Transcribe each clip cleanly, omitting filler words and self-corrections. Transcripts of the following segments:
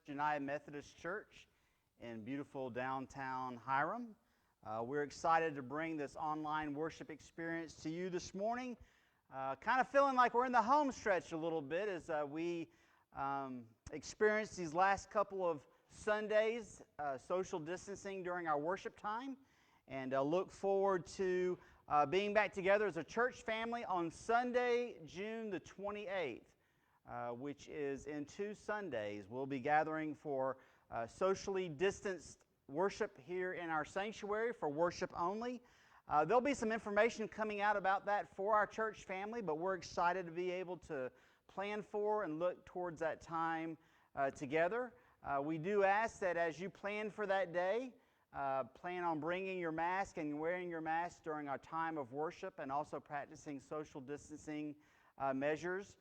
United Methodist Church in beautiful downtown Hiram. We're excited to bring this online worship experience to you this morning. Kind of feeling like we're in the home stretch a little bit as we experienced these last couple of Sundays social distancing during our worship time, and look forward to being back together as a church family on Sunday, June the 28th. Which is in 2 Sundays. We'll be gathering for socially distanced worship here in our sanctuary for worship only. There'll be some information coming out about that for our church family, but we're excited to be able to plan for and look towards that time together. We do ask that as you plan for that day, plan on bringing your mask and wearing your mask during our time of worship and also practicing social distancing measures.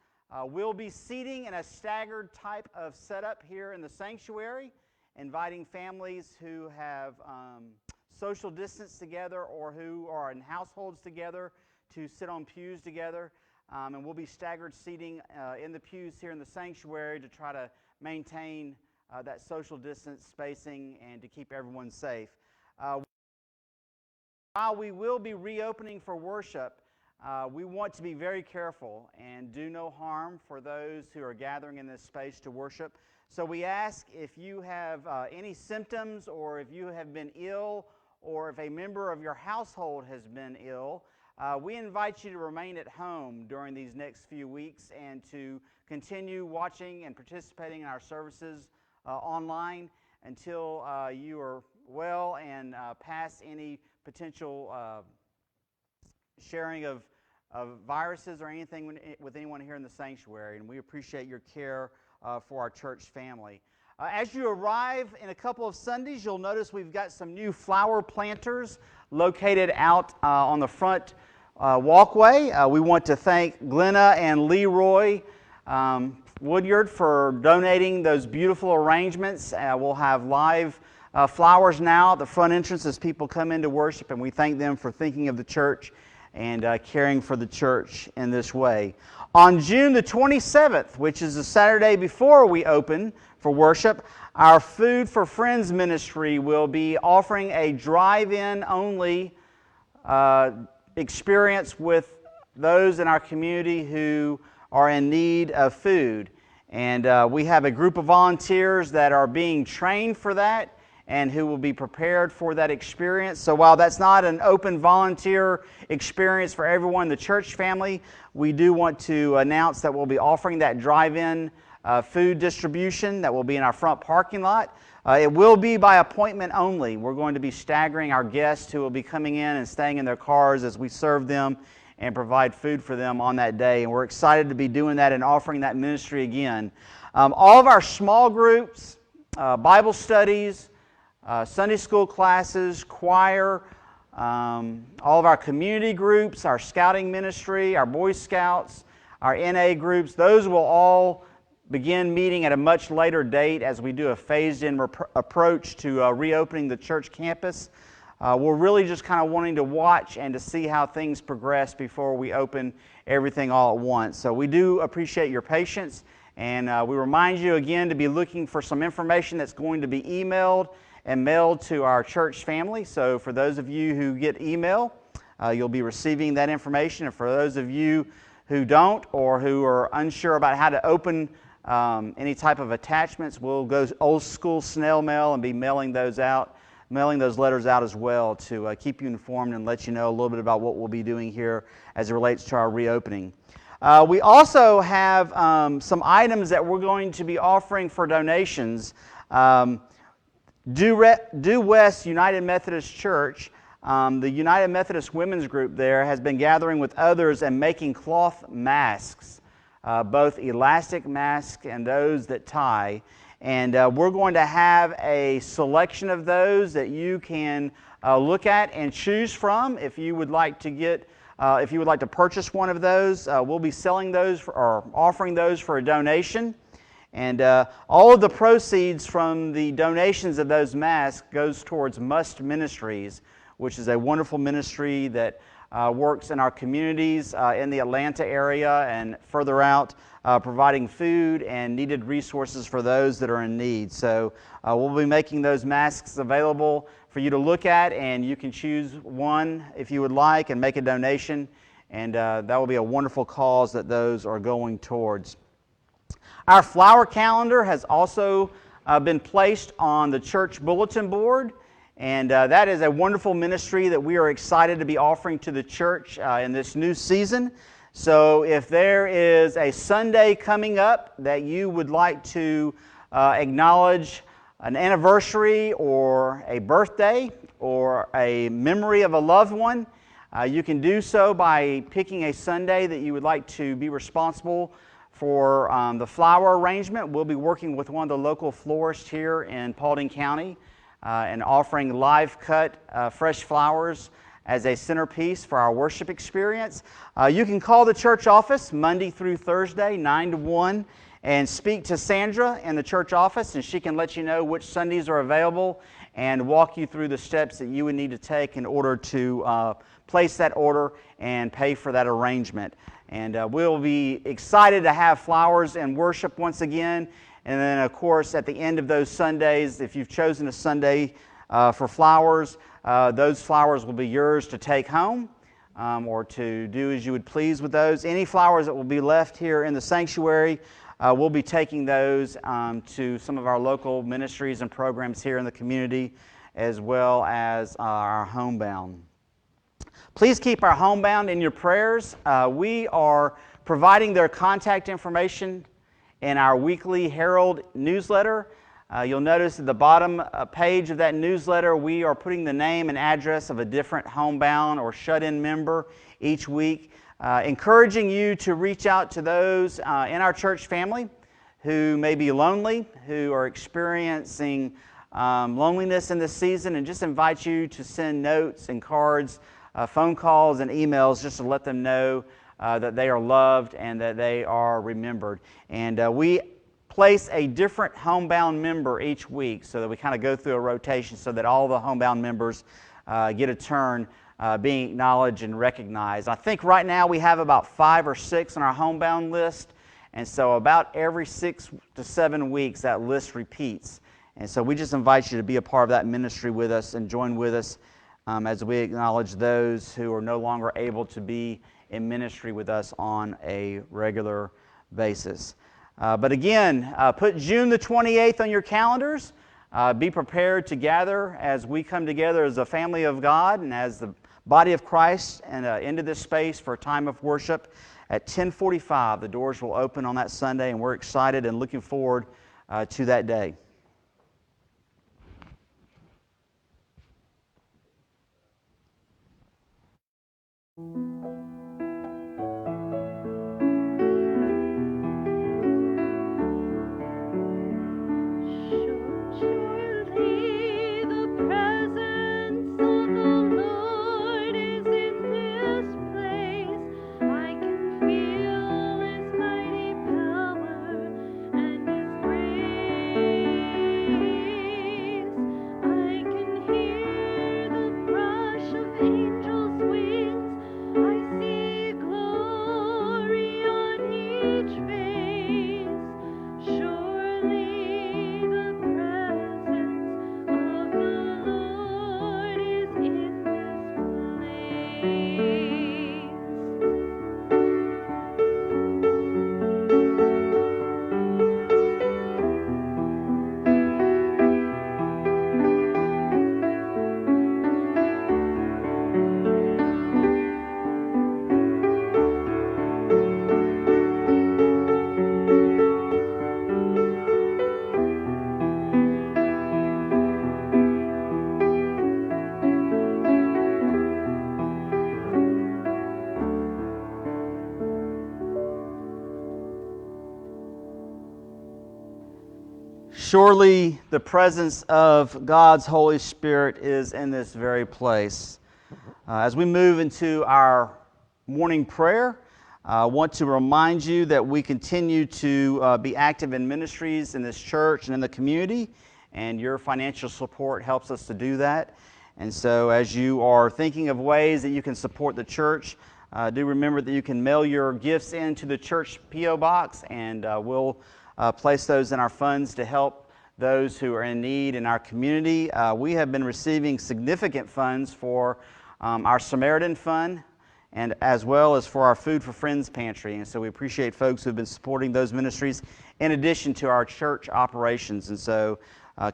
We'll be seating in a staggered type of setup here in the sanctuary, inviting families who have social distance together or who are in households together to sit on pews together. And we'll be staggered seating in the pews here in the sanctuary to try to maintain that social distance spacing and to keep everyone safe. While we will be reopening for worship, we want to be very careful and do no harm for those who are gathering in this space to worship. So we ask if you have any symptoms or if you have been ill or if a member of your household has been ill, we invite you to remain at home during these next few weeks and to continue watching and participating in our services online until you are well and past any potential sharing of viruses or anything with anyone here in the sanctuary, and we appreciate your care for our church family. As you arrive in a couple of Sundays, you'll notice we've got some new flower planters located out on the front walkway. We want to thank Glenna and Leroy Woodyard for donating those beautiful arrangements. We'll have live flowers now at the front entrance as people come in to worship, and we thank them for thinking of the church and caring for the church in this way. On June the 27th, which is the Saturday before we open for worship, our Food for Friends ministry will be offering a drive-in only experience with those in our community who are in need of food. And we have a group of volunteers that are being trained for that and who will be prepared for that experience. So while that's not an open volunteer experience for everyone in the church family, we do want to announce that we'll be offering that drive-in food distribution that will be in our front parking lot. It will be by appointment only. We're going to be staggering our guests who will be coming in and staying in their cars as we serve them and provide food for them on that day. And we're excited to be doing that and offering that ministry again. All of our small groups, Bible studies, Sunday school classes, choir, all of our community groups, our scouting ministry, our Boy Scouts, our NA groups, those will all begin meeting at a much later date as we do a phased-in approach to reopening the church campus. We're really just kind of wanting to watch and to see how things progress before we open everything all at once. So we do appreciate your patience, and we remind you again to be looking for some information that's going to be emailed and mailed to our church family. So for those of you who get email, you'll be receiving that information. And for those of you who don't or who are unsure about how to open any type of attachments, we'll go old school snail mail and be mailing those letters out as well to keep you informed and let you know a little bit about what we'll be doing here as it relates to our reopening. We also have some items that we're going to be offering for donations. Due West United Methodist Church, the United Methodist Women's Group there has been gathering with others and making cloth masks, both elastic masks and those that tie. And we're going to have a selection of those that you can look at and choose from. If you would like to purchase one of those, we'll be selling those or offering those for a donation. And all of the proceeds from the donations of those masks goes towards Must Ministries, which is a wonderful ministry that works in our communities in the Atlanta area and further out, providing food and needed resources for those that are in need. So we'll be making those masks available for you to look at, and you can choose one if you would like and make a donation, and that will be a wonderful cause that those are going towards. Our flower calendar has also been placed on the church bulletin board, and that is a wonderful ministry that we are excited to be offering to the church in this new season. So if there is a Sunday coming up that you would like to acknowledge an anniversary or a birthday or a memory of a loved one, you can do so by picking a Sunday that you would like to be responsible for the flower arrangement. We'll be working with one of the local florists here in Paulding County and offering live cut fresh flowers as a centerpiece for our worship experience. You can call the church office Monday through Thursday, 9 to 1, and speak to Sandra in the church office, and she can let you know which Sundays are available and walk you through the steps that you would need to take in order to place that order and pay for that arrangement. And we'll be excited to have flowers and worship once again. And then, of course, at the end of those Sundays, if you've chosen a Sunday for flowers, those flowers will be yours to take home or to do as you would please with those. Any flowers that will be left here in the sanctuary, we'll be taking those to some of our local ministries and programs here in the community, as well as our homebound. Please keep our homebound in your prayers. We are providing their contact information in our weekly Herald newsletter. You'll notice at the bottom page of that newsletter, we are putting the name and address of a different homebound or shut-in member each week, encouraging you to reach out to those in our church family who may be lonely, who are experiencing loneliness in this season, and just invite you to send notes and cards, phone calls and emails just to let them know that they are loved and that they are remembered. And we place a different homebound member each week so that we kind of go through a rotation so that all the homebound members get a turn being acknowledged and recognized. I think right now we have about 5 or 6 on our homebound list, and so about every 6 to 7 weeks that list repeats. And so we just invite you to be a part of that ministry with us and join with us as we acknowledge those who are no longer able to be in ministry with us on a regular basis. But again, put June the 28th on your calendars. Be prepared to gather as we come together as a family of God and as the body of Christ and into this space for a time of worship at 10:45. The doors will open on that Sunday, and we're excited and looking forward to that day. Surely the presence of God's Holy Spirit is in this very place. As we move into our morning prayer, I want to remind you that we continue to be active in ministries in this church and in the community, and your financial support helps us to do that. And so as you are thinking of ways that you can support the church, do remember that you can mail your gifts into the church P.O. Box, and we'll place those in our funds to help those who are in need in our community. We have been receiving significant funds for our Samaritan Fund, and as well as for our Food for Friends pantry. And so we appreciate folks who have been supporting those ministries in addition to our church operations. And so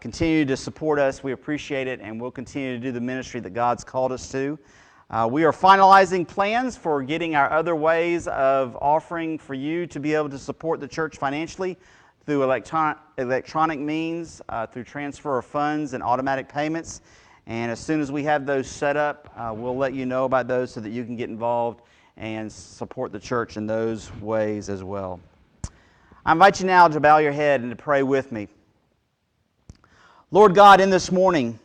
continue to support us. We appreciate it, and we'll continue to do the ministry that God's called us to. We are finalizing plans for getting our other ways of offering for you to be able to support the church financially through electronic means, through transfer of funds and automatic payments. And as soon as we have those set up, we'll let you know about those so that you can get involved and support the church in those ways as well. I invite you now to bow your head and to pray with me. Lord God, in this morning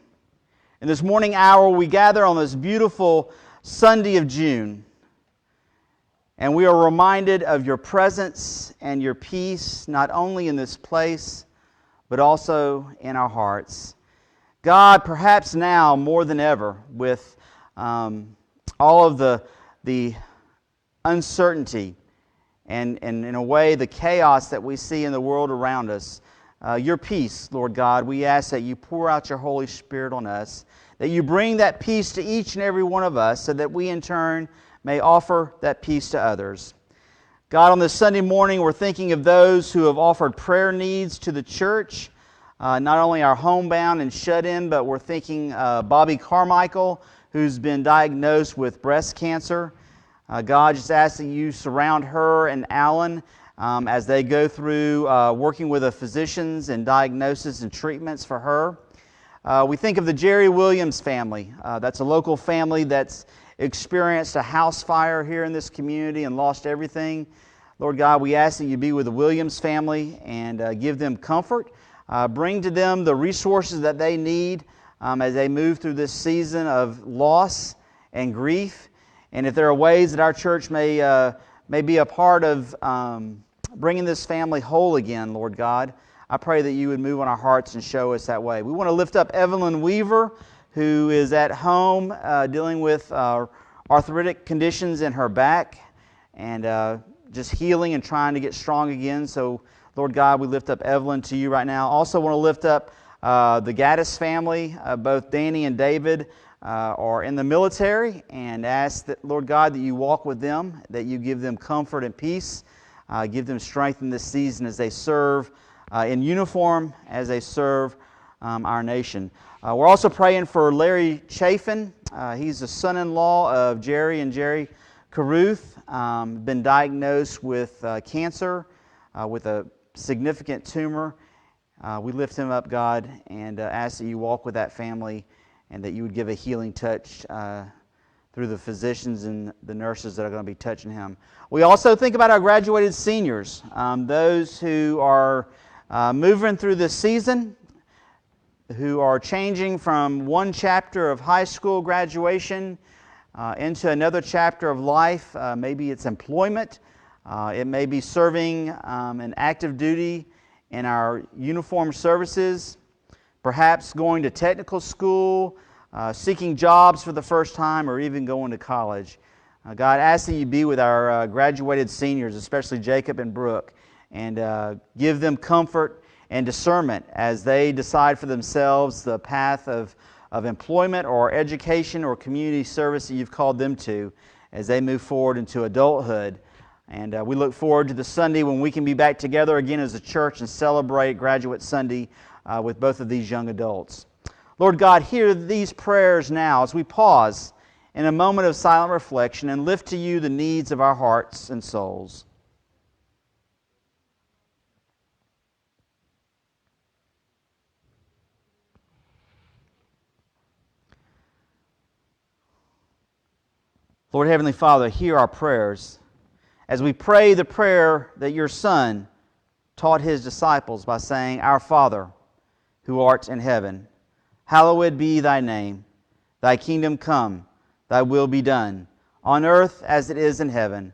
hour, we gather on this beautiful Sunday of June, and we are reminded of your presence and your peace, not only in this place, but also in our hearts. God, perhaps now more than ever, with all of the uncertainty and in a way the chaos that we see in the world around us, your peace, Lord God, we ask that you pour out your Holy Spirit on us, that you bring that peace to each and every one of us so that we in turn may offer that peace to others. God, on this Sunday morning, we're thinking of those who have offered prayer needs to the church. Not only our homebound and shut-in, but we're thinking Bobby Carmichael, who's been diagnosed with breast cancer. God, just ask that you surround her and Alan as they go through working with the physicians and diagnosis and treatments for her. We think of the Jerry Williams family. That's a local family that's experienced a house fire here in this community and lost everything. Lord God, we ask that you be with the Williams family and give them comfort. Bring to them the resources that they need as they move through this season of loss and grief. And if there are ways that our church may be a part of bringing this family whole again, Lord God, I pray that you would move on our hearts and show us that way. We want to lift up Evelyn Weaver, who is at home dealing with arthritic conditions in her back and just healing and trying to get strong again. So Lord God, we lift up Evelyn to you right now. Also want to lift up the Gaddis family. Both Danny and David are in the military, and ask that, Lord God, that you walk with them, that you give them comfort and peace, give them strength in this season as they serve in uniform, as they serve our nation. We're also praying for Larry Chafin. He's the son-in-law of Jerry and Jerry Caruth, been diagnosed with cancer, with a significant tumor. We lift him up, God, and ask that you walk with that family and that you would give a healing touch through the physicians and the nurses that are going to be touching him. We also think about our graduated seniors, those who are moving through this season, who are changing from one chapter of high school graduation into another chapter of life. Maybe it's employment. It may be serving an active duty in our uniformed services, perhaps going to technical school, seeking jobs for the first time, or even going to college. God, ask that you be with our graduated seniors, especially Jacob and Brooke, and give them comfort and discernment as they decide for themselves the path of employment or education or community service that you've called them to as they move forward into adulthood. And we look forward to the Sunday when we can be back together again as a church and celebrate Graduate Sunday with both of these young adults. Lord God, hear these prayers now as we pause in a moment of silent reflection and lift to you the needs of our hearts and souls. Lord Heavenly Father, hear our prayers as we pray the prayer that your Son taught his disciples by saying, Our Father, who art in heaven, hallowed be thy name. Thy kingdom come, thy will be done, on earth as it is in heaven.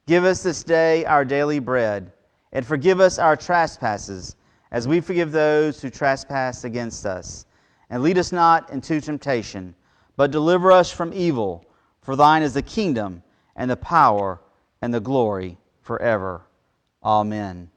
Give us this day our daily bread, and forgive us our trespasses, as we forgive those who trespass against us. And lead us not into temptation, but deliver us from evil. For thine is the kingdom, and the power, and the glory forever. Amen.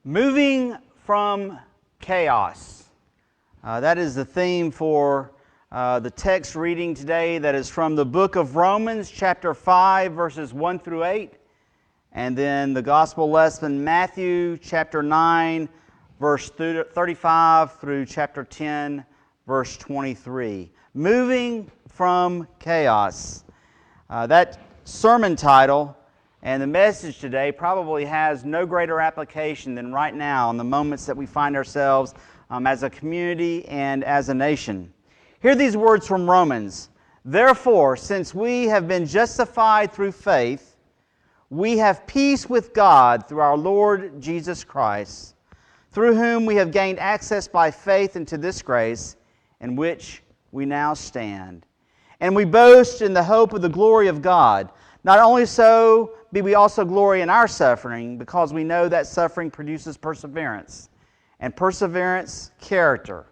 Moving from chaos. That is the theme for the text reading today, that is from the book of Romans, chapter 5, verses 1 through 8. And then the gospel lesson, Matthew, chapter 9, verse 35 through chapter 10, verse 23. Moving from chaos. That sermon title and the message today probably has no greater application than right now in the moments that we find ourselves as a community and as a nation. Hear these words from Romans. Therefore, since we have been justified through faith, we have peace with God through our Lord Jesus Christ, through whom we have gained access by faith into this grace in which we now stand. And we boast in the hope of the glory of God. Not only so, but we also glory in our suffering, because we know that suffering produces perseverance. And perseverance, character.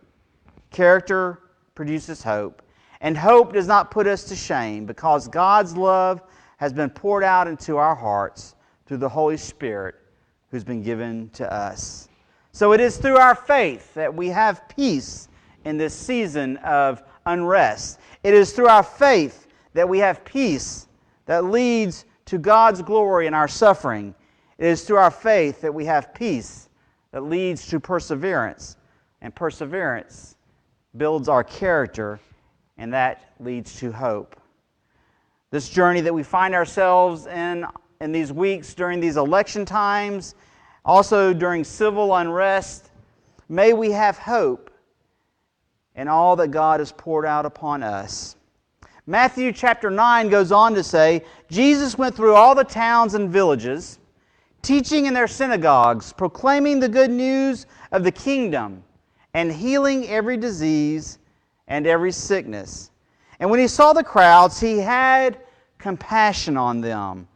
Character produces hope. And hope does not put us to shame, because God's love has been poured out into our hearts through the Holy Spirit who's been given to us. So it is through our faith that we have peace in this season of unrest. It is through our faith that we have peace that leads to God's glory in our suffering. It is through our faith that we have peace that leads to perseverance. And perseverance builds our character, and that leads to hope. This journey that we find ourselves in these weeks during these election times, also during civil unrest, may we have hope in all that God has poured out upon us. Matthew chapter 9 goes on to say, Jesus went through all the towns and villages, teaching in their synagogues, proclaiming the good news of the kingdom, and healing every disease and every sickness. And when he saw the crowds, he had compassion on them,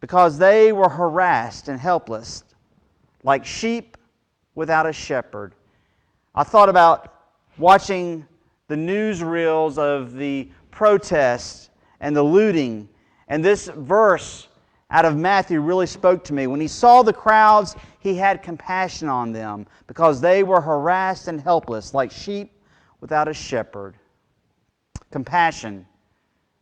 because they were harassed and helpless, like sheep without a shepherd. I thought about watching the newsreels of the protests and the looting. And this verse out of Matthew really spoke to me. When he saw the crowds, he had compassion on them because they were harassed and helpless like sheep without a shepherd. Compassion.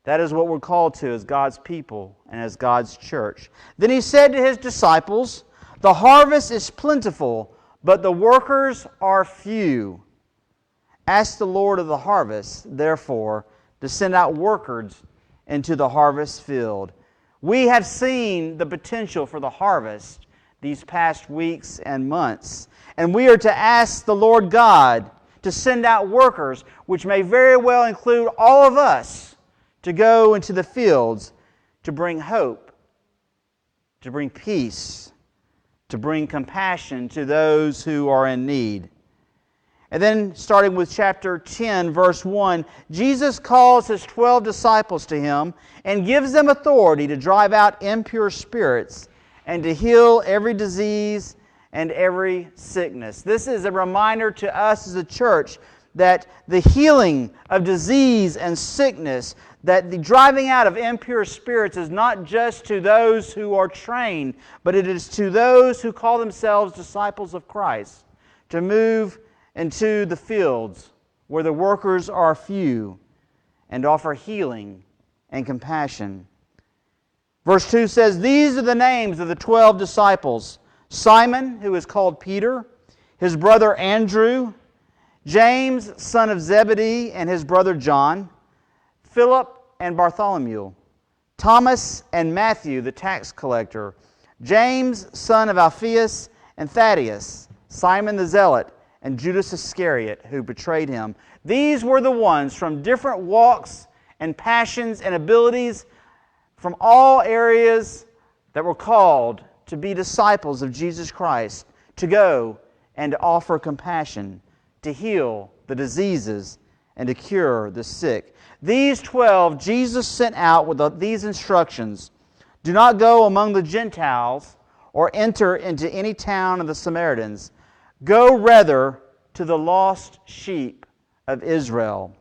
That is what we're called to as God's people and as God's church. Then he said to his disciples, "The harvest is plentiful, but the workers are few. Ask the Lord of the harvest, therefore, to send out workers into the harvest field." We have seen the potential for the harvest these past weeks and months. And we are to ask the Lord God to send out workers, which may very well include all of us, to go into the fields to bring hope, to bring peace, to bring compassion to those who are in need. And then, starting with chapter 10, verse 1, Jesus calls his 12 disciples to him and gives them authority to drive out impure spirits and to heal every disease and every sickness. This is a reminder to us as a church that the healing of disease and sickness, that the driving out of impure spirits is not just to those who are trained, but it is to those who call themselves disciples of Christ, to move into the fields where the workers are few and offer healing and compassion. Verse 2 says, "These are the names of the 12 disciples: Simon, who is called Peter, his brother Andrew, James, son of Zebedee, and his brother John, Philip and Bartholomew, Thomas and Matthew, the tax collector, James, son of Alphaeus, and Thaddeus, Simon the Zealot, and Judas Iscariot, who betrayed him." These were the ones from different walks and passions and abilities from all areas that were called to be disciples of Jesus Christ, to go and to offer compassion, to heal the diseases, and to cure the sick. These 12 Jesus sent out with these instructions: "Do not go among the Gentiles or enter into any town of the Samaritans. Go rather to the lost sheep of Israel."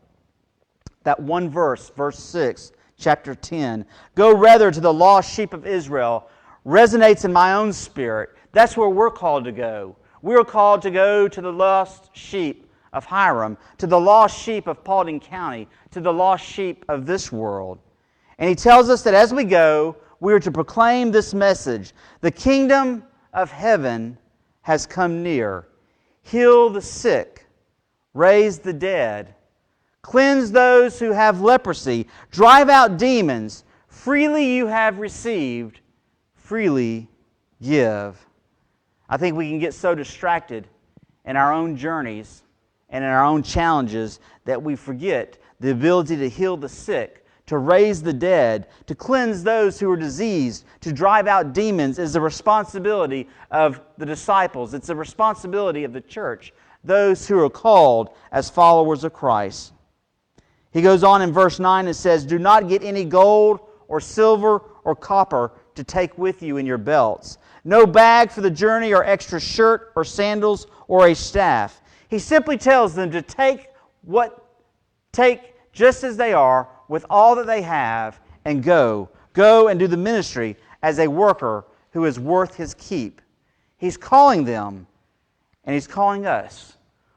That one verse, verse 6, chapter 10. Go rather to the lost sheep of Israel resonates in my own spirit. That's where we're called to go. We're called to go to the lost sheep of Hiram, to the lost sheep of Paulding County, to the lost sheep of this world. And he tells us that as we go, we are to proclaim this message: the kingdom of heaven has come near. Heal the sick, raise the dead, cleanse those who have leprosy, drive out demons. Freely you have received, freely give. I think we can get so distracted in our own journeys and in our own challenges that we forget the ability to heal the sick, to raise the dead, to cleanse those who are diseased, to drive out demons is the responsibility of the disciples. It's the responsibility of the church, those who are called as followers of Christ. He goes on in verse 9 and says, "Do not get any gold or silver or copper to take with you in your belts. No bag for the journey or extra shirt or sandals or a staff." He simply tells them to take just as they are, with all that they have, and go. Go and do the ministry as a worker who is worth his keep. He's calling them, and he's calling us.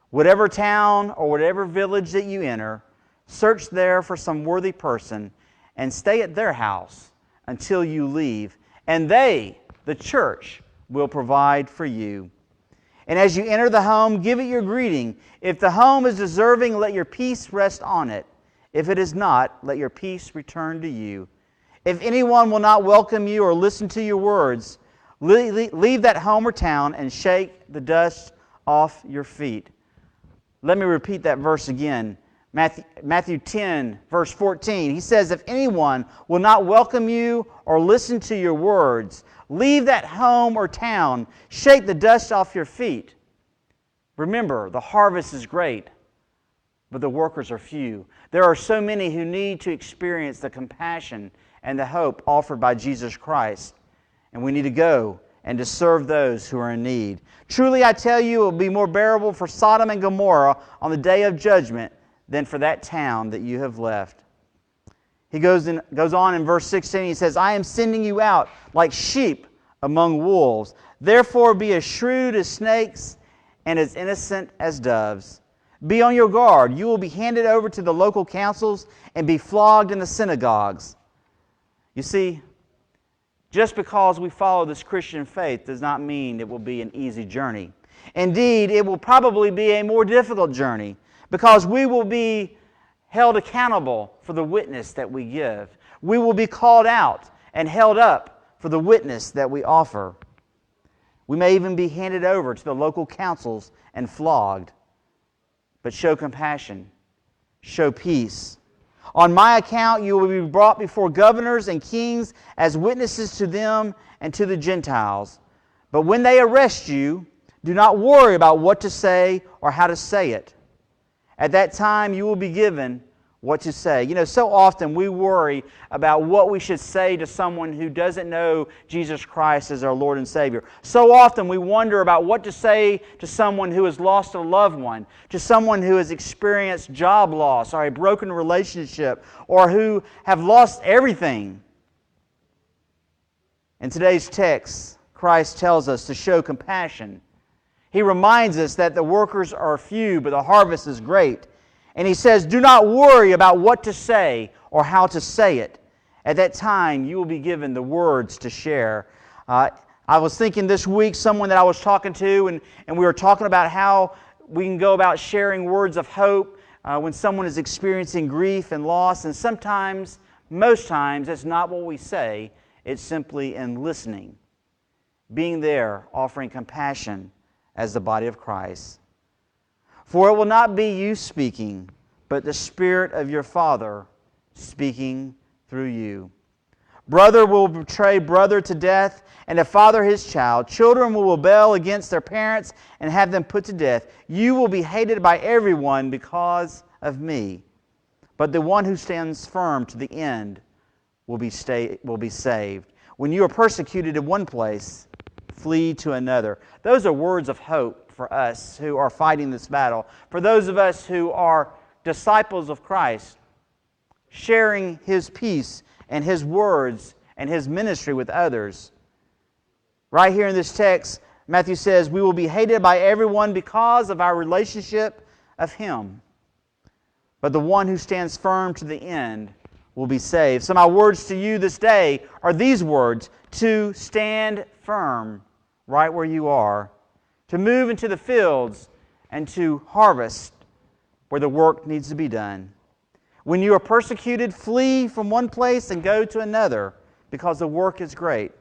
Whatever town or whatever village that you enter, search there for some worthy person and stay at their house until you leave. And they, the church, will provide for you. And as you enter the home, give it your greeting. If the home is deserving, let your peace rest on it. If it is not, let your peace return to you. If anyone will not welcome you or listen to your words, leave that home or town and shake the dust off your feet. Let me repeat that verse again. Matthew 10, verse 14. He says, "If anyone will not welcome you or listen to your words, leave that home or town, shake the dust off your feet." Remember, the harvest is great, but the workers are few. There are so many who need to experience the compassion and the hope offered by Jesus Christ. And we need to go and to serve those who are in need. Truly I tell you, it will be more bearable for Sodom and Gomorrah on the day of judgment than for that town that you have left. He goes on in verse 16, he says, I am sending you out like sheep among wolves. Therefore be as shrewd as snakes and as innocent as doves. Be on your guard. You will be handed over to the local councils and be flogged in the synagogues. You see, just because we follow this Christian faith does not mean it will be an easy journey. Indeed, it will probably be a more difficult journey because we will be held accountable for the witness that we give. We will be called out and held up for the witness that we offer. We may even be handed over to the local councils and flogged. But show compassion, show peace. On my account, you will be brought before governors and kings as witnesses to them and to the Gentiles. But when they arrest you, do not worry about what to say or how to say it. At that time, you will be given what to say. You know, so often we worry about what we should say to someone who doesn't know Jesus Christ as our Lord and Savior. So often we wonder about what to say to someone who has lost a loved one, to someone who has experienced job loss or a broken relationship, or who have lost everything. In today's text, Christ tells us to show compassion. He reminds us that the workers are few, but the harvest is great. And He says, do not worry about what to say or how to say it. At that time, you will be given the words to share. I was thinking this week, someone that I was talking to, and we were talking about how we can go about sharing words of hope when someone is experiencing grief and loss. And sometimes, most times, it's not what we say. It's simply in listening, being there, offering compassion as the body of Christ. For it will not be you speaking, but the Spirit of your Father speaking through you. Brother will betray brother to death, and a father his child. Children will rebel against their parents and have them put to death. You will be hated by everyone because of me. But the one who stands firm to the end will be saved. When you are persecuted in one place, flee to another. Those are words of hope for us who are fighting this battle. For those of us who are disciples of Christ, sharing His peace and His words and His ministry with others. Right here in this text, Matthew says, we will be hated by everyone because of our relationship of Him. But the one who stands firm to the end will be saved. So my words to you this day are these words: to stand firm right where you are, to move into the fields and to harvest where the work needs to be done. When you are persecuted, flee from one place and go to another, because the work is great.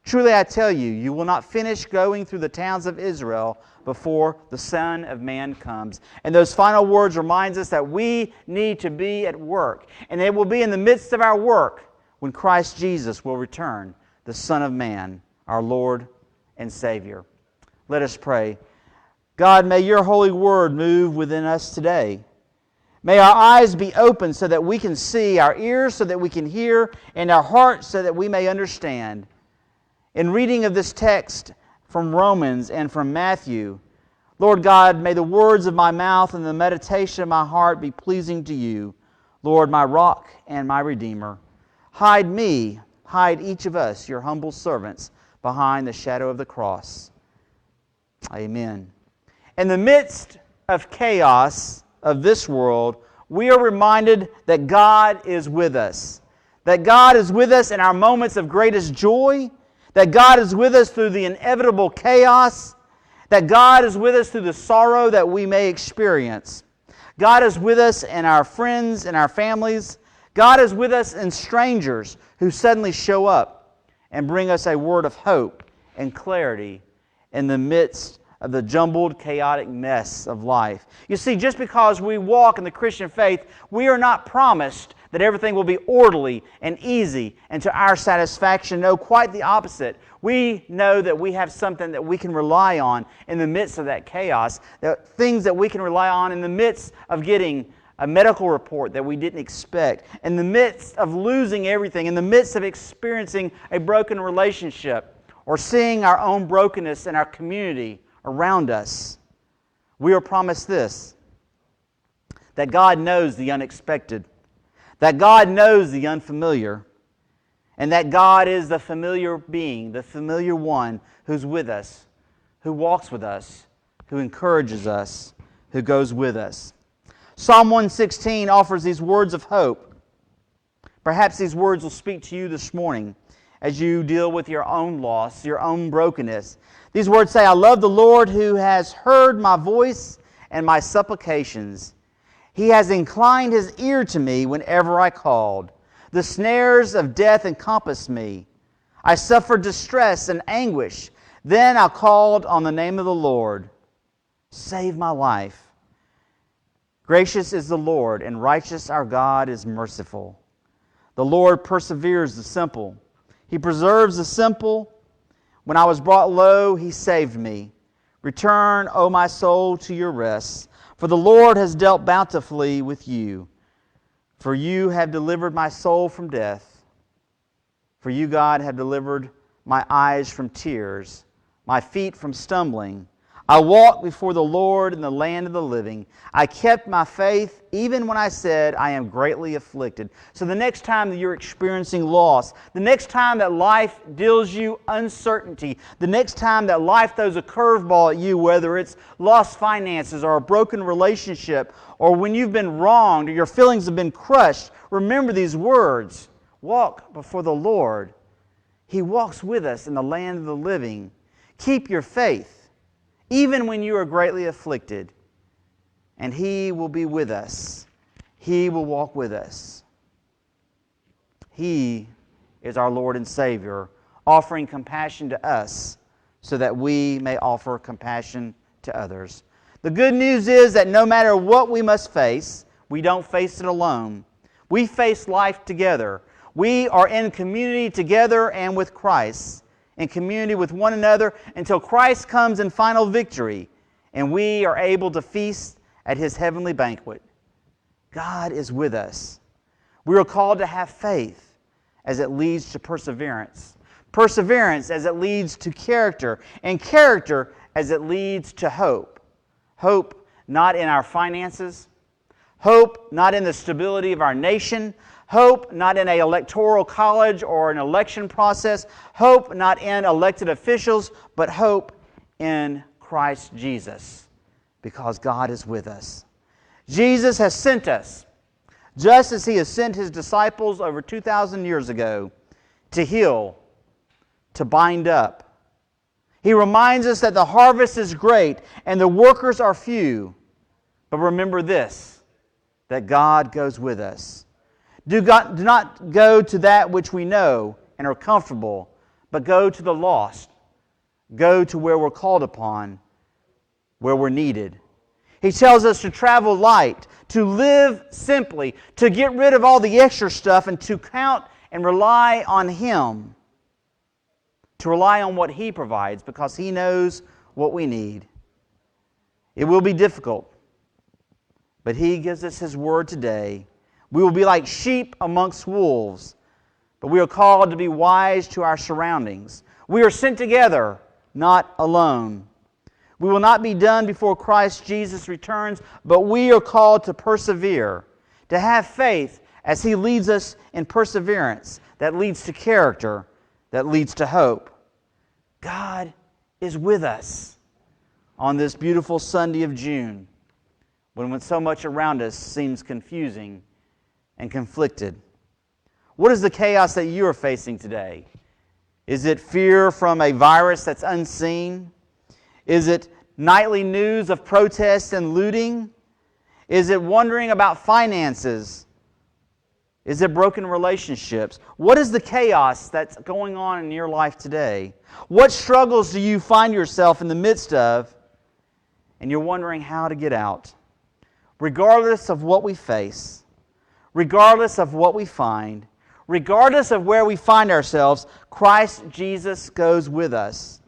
Truly I tell you, you will not finish going through the towns of Israel before the Son of Man comes. And those final words reminds us that we need to be at work. And it will be in the midst of our work when Christ Jesus will return, the Son of Man, our Lord and Savior. Let us pray. God, may your holy word move within us today. May our eyes be open so that we can see, our ears so that we can hear, and our hearts so that we may understand. In reading of this text from Romans and from Matthew, Lord God, may the words of my mouth and the meditation of my heart be pleasing to you, Lord, my rock and my redeemer. Hide me, hide each of us, your humble servants, behind the shadow of the cross. Amen. In the midst of chaos of this world, we are reminded that God is with us. That God is with us in our moments of greatest joy. That God is with us through the inevitable chaos. That God is with us through the sorrow that we may experience. God is with us in our friends and our families. God is with us in strangers who suddenly show up and bring us a word of hope and clarity in the midst of the jumbled, chaotic mess of life. You see, just because we walk in the Christian faith, we are not promised that everything will be orderly and easy and to our satisfaction. No, quite the opposite. We know that we have something that we can rely on in the midst of that chaos, things that we can rely on in the midst of getting a medical report that we didn't expect, in the midst of losing everything, in the midst of experiencing a broken relationship, or seeing our own brokenness in our community around us, we are promised this: that God knows the unexpected, that God knows the unfamiliar, and that God is the familiar being, the familiar one who's with us, who walks with us, who encourages us, who goes with us. Psalm 116 offers these words of hope. Perhaps these words will speak to you this morning as you deal with your own loss, your own brokenness. These words say, "I love the Lord who has heard my voice and my supplications. He has inclined His ear to me whenever I called. The snares of death encompassed me. I suffered distress and anguish. Then I called on the name of the Lord. Save my life. Gracious is the Lord, and righteous our God is merciful. The Lord perseveres the simple. He preserves the simple. When I was brought low, He saved me. Return, O my soul, to your rest. For the Lord has dealt bountifully with you. For you have delivered my soul from death. For you, God, have delivered my eyes from tears, my feet from stumbling. I walked before the Lord in the land of the living. I kept my faith even when I said, I am greatly afflicted." So the next time that you're experiencing loss, the next time that life deals you uncertainty, the next time that life throws a curveball at you, whether it's lost finances or a broken relationship, or when you've been wronged or your feelings have been crushed, remember these words: walk before the Lord. He walks with us in the land of the living. Keep your faith even when you are greatly afflicted, and He will be with us. He will walk with us. He is our Lord and Savior, offering compassion to us so that we may offer compassion to others. The good news is that no matter what we must face, we don't face it alone. We face life together. We are in community together and with Christ, in community with one another until Christ comes in final victory and we are able to feast at His heavenly banquet. God is with us. We are called to have faith as it leads to perseverance. Perseverance as it leads to character, and character as it leads to hope. Hope not in our finances, hope not in the stability of our nation, hope not in an electoral college or an election process, hope not in elected officials, but hope in Christ Jesus, because God is with us. Jesus has sent us, just as He has sent His disciples over 2,000 years ago, to heal, to bind up. He reminds us that the harvest is great and the workers are few. But remember this, that God goes with us. Do not go to that which we know and are comfortable, but go to the lost. Go to where we're called upon, where we're needed. He tells us to travel light, to live simply, to get rid of all the extra stuff and to count and rely on Him. To rely on what He provides because He knows what we need. It will be difficult, but He gives us His word today. We will be like sheep amongst wolves, but we are called to be wise to our surroundings. We are sent together, not alone. We will not be done before Christ Jesus returns, but we are called to persevere, to have faith as He leads us in perseverance that leads to character, that leads to hope. God is with us on this beautiful Sunday of June, when so much around us seems confusing and conflicted. What is the chaos that you are facing today? Is it fear from a virus that's unseen? Is it nightly news of protests and looting? Is it wondering about finances? Is it broken relationships? What is the chaos that's going on in your life today? What struggles do you find yourself in the midst of, and you're wondering how to get out? Regardless of what we face, regardless of what we find, regardless of where we find ourselves, Christ Jesus goes with us.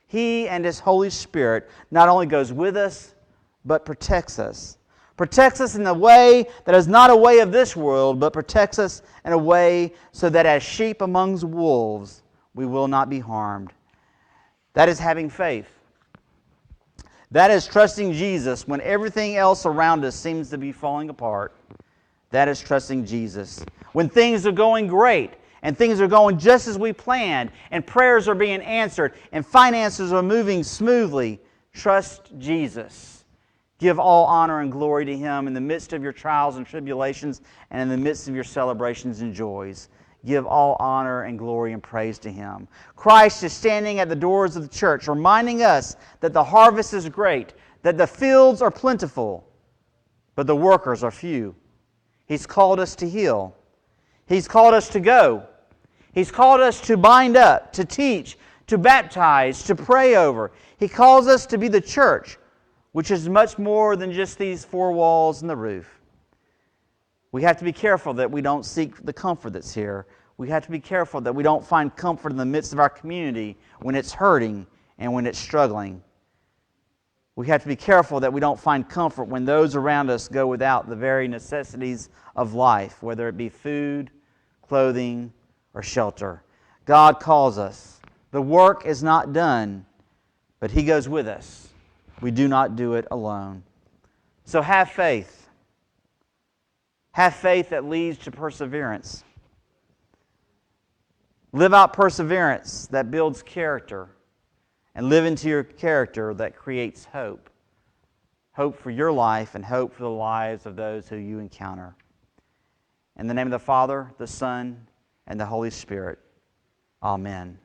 He and His Holy Spirit not only goes with us, but protects us. Protects us in a way that is not a way of this world, but protects us in a way so that as sheep amongst wolves, we will not be harmed. That is having faith. That is trusting Jesus when everything else around us seems to be falling apart. That is trusting Jesus. When things are going great and things are going just as we planned and prayers are being answered and finances are moving smoothly, trust Jesus. Give all honor and glory to Him in the midst of your trials and tribulations and in the midst of your celebrations and joys. Give all honor and glory and praise to Him. Christ is standing at the doors of the church, reminding us that the harvest is great, that the fields are plentiful, but the workers are few. He's called us to heal. He's called us to go. He's called us to bind up, to teach, to baptize, to pray over. He calls us to be the church, which is much more than just these four walls and the roof. We have to be careful that we don't seek the comfort that's here. We have to be careful that we don't find comfort in the midst of our community when it's hurting and when it's struggling. We have to be careful that we don't find comfort when those around us go without the very necessities of life, whether it be food, clothing, or shelter. God calls us. The work is not done, but He goes with us. We do not do it alone. So have faith. Have faith that leads to perseverance. Live out perseverance that builds character. And live into your character that creates hope. Hope for your life and hope for the lives of those who you encounter. In the name of the Father, the Son, and the Holy Spirit. Amen.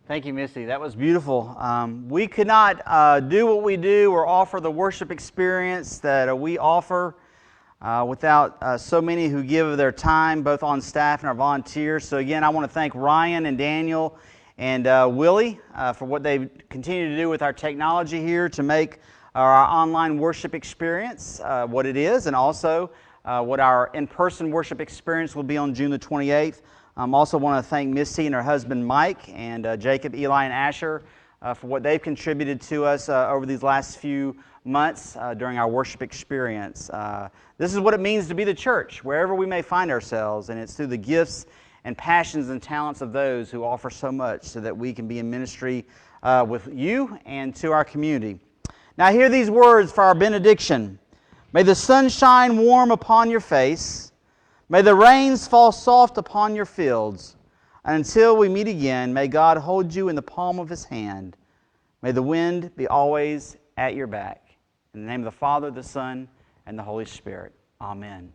Thank you, Missy. That was beautiful. We could not do what we do or offer the worship experience that we offer without so many who give their time, both on staff and our volunteers. So again, I want to thank Ryan and Daniel and Willie for what they continue to do with our technology here to make our online worship experience what it is, and also what our in-person worship experience will be on June the 28th. Also want to thank Missy and her husband Mike and Jacob, Eli, and Asher for what they've contributed to us over these last few months during our worship experience. This is what it means to be the church, wherever we may find ourselves, and it's through the gifts and passions and talents of those who offer so much so that we can be in ministry with you and to our community. Now hear these words for our benediction. May the sun shine warm upon your face. May the rains fall soft upon your fields. And until we meet again, may God hold you in the palm of His hand. May the wind be always at your back. In the name of the Father, the Son, and the Holy Spirit. Amen.